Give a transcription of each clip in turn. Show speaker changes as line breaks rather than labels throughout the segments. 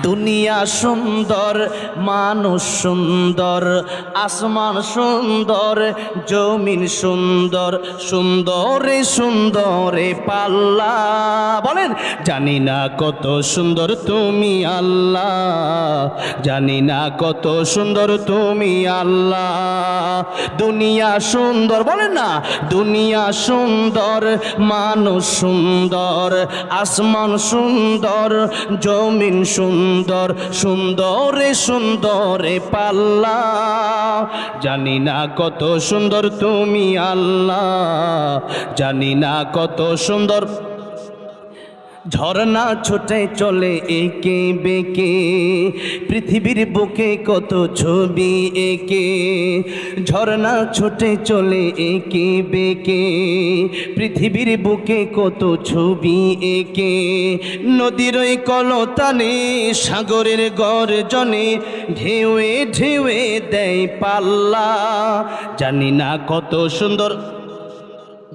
দুনিয়া সুন্দর, মানুষ সুন্দর, আসমান সুন্দর, জমিন সুন্দর, সুন্দরে সুন্দরে পাল্লা। বলেন জানি না কত সুন্দর তুমি আল্লাহ, জানি না কত সুন্দর তুমি আল্লাহ। দুনিয়া সুন্দর, বলেন না, দুনিয়া সুন্দর, মানুষ সুন্দর, আসমান সুন্দর, জমিন সুন্দর, সুন্দরে সুন্দরে পাল্লা। জানি না কত সুন্দর তুমি আল্লাহ, জানি না কত সুন্দর। ঝরনা ছুটে চলে একে বেঁকে, পৃথিবীর বুকে কত ছবি এঁকে। ঝরনা ছুটে চলে একে বেঁকে, পৃথিবীর বুকে কত ছবি এঁকে। নদীর ওই কলতানে, সাগরের গর্জনে, ঢেউয়ে ঢেউয়ে দেয় পাল্লা। জানি না কত সুন্দর,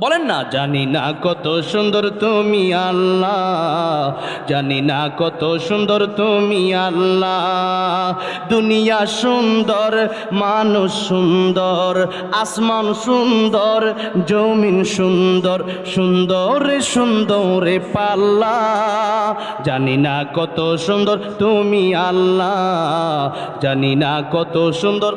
বলেন না, জানি না কত সুন্দর তুমি আল্লাহ, জানি না কত সুন্দর তুমি আল্লাহ। দুনিয়া সুন্দর, মানুষ সুন্দর, আসমান সুন্দর, জমিন সুন্দর, সুন্দরে সুন্দরে পাল্লা। জানি না কত সুন্দর তুমি আল্লাহ, জানি না কত সুন্দর।